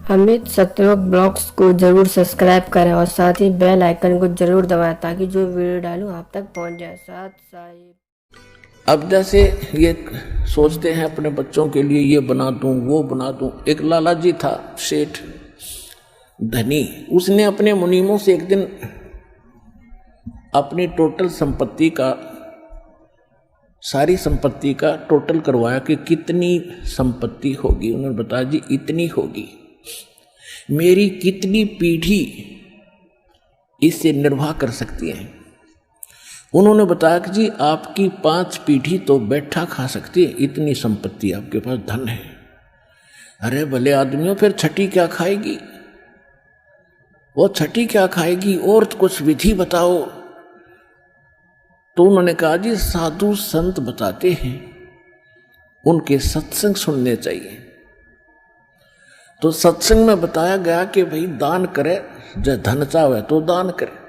Amit सत्यवक blogs को जरूर subscribe करें और साथ ही बेल आइकन को जरूर दबाएं ताकि जो वीडियो डालूं आप तक पहुंच जाए। साथ साथ अब जैसे ये सोचते हैं अपने बच्चों के लिए ये बना दूं वो बना दूं। एक लाला जी था सेठ धनी, उसने अपने मुनीमों से एक दिन अपनी टोटल संपत्ति का, सारी संपत्ति का टोटल करवाया कि कितनी संपत्ति होगी। उन्होंने बताया जी इतनी होगी, मेरी कितनी पीढ़ी इससे निर्वाह कर सकती है। उन्होंने बताया कि जी आपकी 5 पीढ़ी तो बैठा खा सकती है, इतनी संपत्ति आपके पास, धन है। अरे भले आदमियों, फिर छठी क्या खाएगी? वो छठी क्या खाएगी? और कुछ विधि बताओ। तो उन्होंने कहा जी साधु संत बताते हैं, उनके सत्संग सुनने चाहिए। तो सत्संग में बताया गया कि भाई दान करे, जब धन चाहे तो दान करे,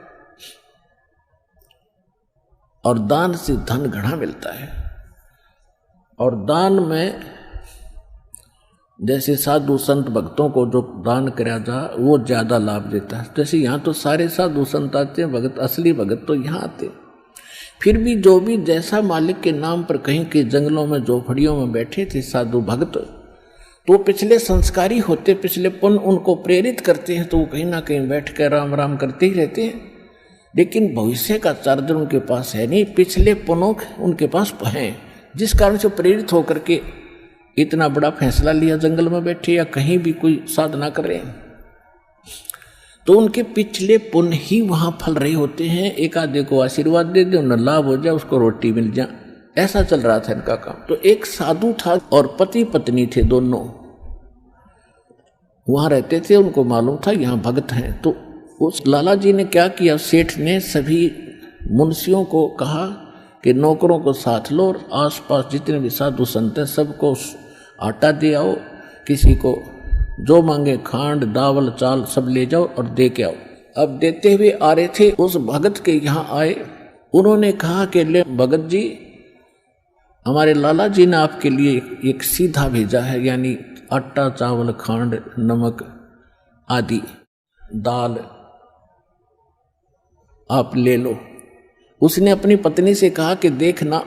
और दान से धन घना मिलता है। और दान में जैसे साधु संत भक्तों को जो दान कराया जा वो ज्यादा लाभ देता है। जैसे यहाँ तो सारे साधु संत आते हैं, भगत, असली भगत तो यहाँ आते। फिर भी जो भी जैसा मालिक के नाम पर कहीं के जंगलों में झोपड़ियों में बैठे थे साधु भक्त, तो पिछले संस्कारी होते, पिछले पुण्य उनको प्रेरित करते हैं, तो वो कहीं ना कहीं बैठ कर राम राम करते ही रहते हैं। लेकिन भविष्य का चार्जर उनके पास है नहीं, पिछले पुण्य उनके पास हैं, जिस कारण से प्रेरित होकर के इतना बड़ा फैसला लिया, जंगल में बैठे या कहीं भी कोई साधना कर रहे हैं। तो उनके पिछले पुण्य ही वहां फल रहे होते हैं। एक आधे को आशीर्वाद दे दे, उन्हें लाभ हो जाए, उसको रोटी मिल जाए, ऐसा चल रहा था इनका काम। तो एक साधु था और पति पत्नी थे, दोनों वहां रहते थे। उनको मालूम था यहाँ भगत हैं। तो उस लाला जी ने क्या किया, सेठ ने सभी मुंशियों को कहा कि नौकरों को साथ लो और आसपास जितने भी साधु संत हैं सबको आटा दे आओ, किसी को जो मांगे खांड दावल चाल सब ले जाओ और दे के आओ। अब देते हुए आ रहे थे, उस भगत के यहाँ आए। उन्होंने कहा कि ले भगत जी, हमारे लाला जी ने आपके लिए एक सीधा भेजा है, यानी आटा चावल खांड नमक आदि दाल आप ले लो। उसने अपनी पत्नी से कहा कि देखना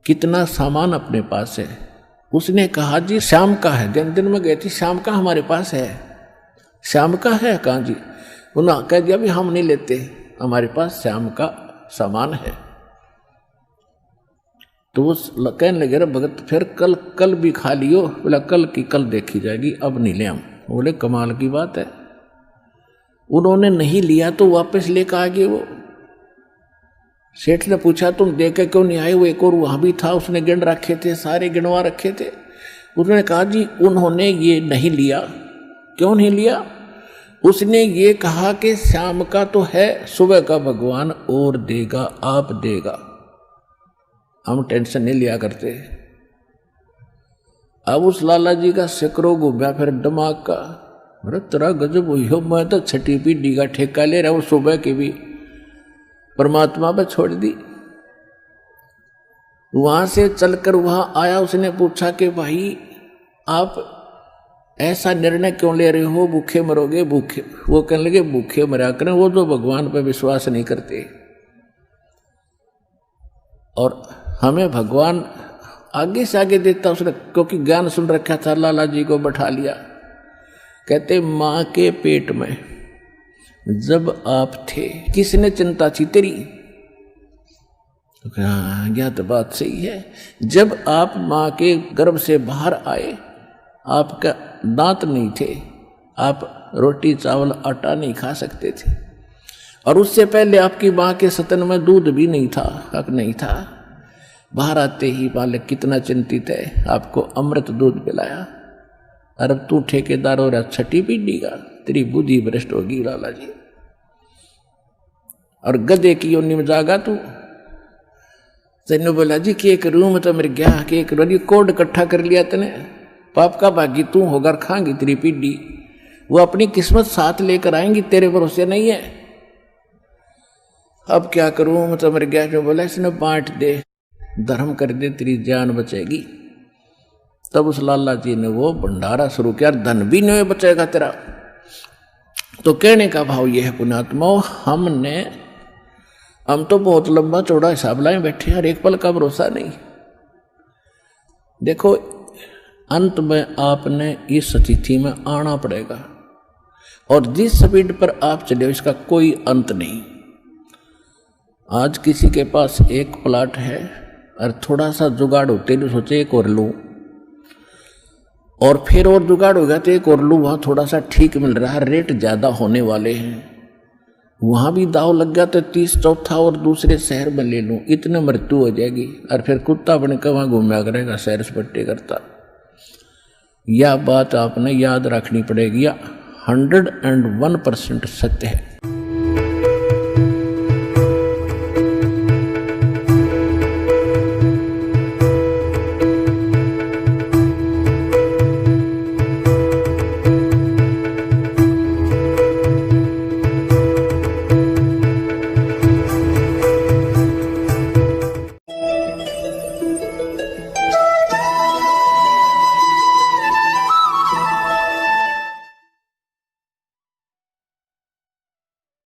कितना सामान अपने पास है। उसने कहा जी शाम का है, दिन में गए थे, शाम का हमारे पास है। शाम का है? कहाँ जी? उन्होंने कह दिया भी हम नहीं लेते, हमारे पास शाम का सामान है। तो वो कहने लगे रे भगत फिर कल भी खा लियो। बोला कल की कल देखी जाएगी, अब नहीं ले हम। बोले कमाल की बात है। उन्होंने नहीं लिया तो वापस लेकर आ गए। वो सेठ ने पूछा तुम दे के क्यों नहीं आए? वो एक और वहां भी था, उसने गिन रखे थे, सारे गिनवा रखे थे। उन्होंने कहा जी उन्होंने ये नहीं लिया। क्यों नहीं लिया? उसने ये कहा कि शाम का तो है, सुबह का भगवान और देगा, आप देगा, हम टेंशन नहीं लिया करते। अब उस लाला जी का सिकरो घूमया फिर दिमाग का, अरे तेरा गजब हुई हो, मैं तो छठी पीढ़ी का ठेका ले रहा हूं, सुबह की भी परमात्मा पर छोड़ दी। वहां से चलकर वहां आया, उसने पूछा कि भाई आप ऐसा निर्णय क्यों ले रहे हो, भूखे मरोगे? भूखे? वो कहने लगे भूखे मरा करें वो जो भगवान पर विश्वास नहीं करते, और हमें भगवान आगे से आगे देता। उसने क्योंकि ज्ञान सुन रखा था, लाला जी को बैठा लिया। कहते मां के पेट में जब आप थे किसने चिंता थी तेरी? तो हाँ यह तो बात सही है। जब आप मां के गर्भ से बाहर आए, आपका दांत नहीं थे, आप रोटी चावल आटा नहीं खा सकते थे, और उससे पहले आपकी मां के स्तन में दूध भी नहीं था, हक नहीं था। बाहर आते ही बालक कितना चिंतित है, आपको अमृत दूध पिलाया। अरे तू ठेकेदार हो रहा छठी पीढ़ी का, तेरी बुद्धि भ्रष्ट होगी लाला जी। और गधे की योनि में जागा तू। तेने बोला जी कि एक रूम तो मेरे गया कि एक कोड इकट्ठा कर लिया तने, पाप का भागी तू होकर खाएंगी तेरी पीढ़ी। वो अपनी किस्मत साथ लेकर आएंगी, तेरे भरोसे नहीं है। अब क्या करूं, मैं तो मर गया। जो बोला इसने बांट दे, धर्म कर दे, तेरी जान बचेगी। तब उस लाला जी ने वो भंडारा शुरू किया, धन भी नहीं बचेगा तेरा। तो कहने का भाव यह है पुण्यात्माओं, हम तो बहुत लंबा चौड़ा हिसाब लाए बैठे हैं, एक पल का भरोसा नहीं। देखो अंत में आपने इस स्थिति में आना पड़ेगा, और जिस स्पीड पर आप चले इसका कोई अंत नहीं। आज किसी के पास एक प्लाट है और थोड़ा सा जुगाड़ होते तो सोचे एक और लूं, और फिर और जुगाड़ हो गया तो एक और लूं, वहां थोड़ा सा ठीक मिल रहा है, रेट ज्यादा होने वाले हैं, वहां भी दाव लग गया तो 30 चौथा और दूसरे शहर में ले लूं, इतने मृत्यु हो जाएगी, और फिर कुत्ता बन के वहां घूमया करेगा सैर सपट्टे करता। यह बात आपने याद रखनी पड़ेगी, 101% सत्य है।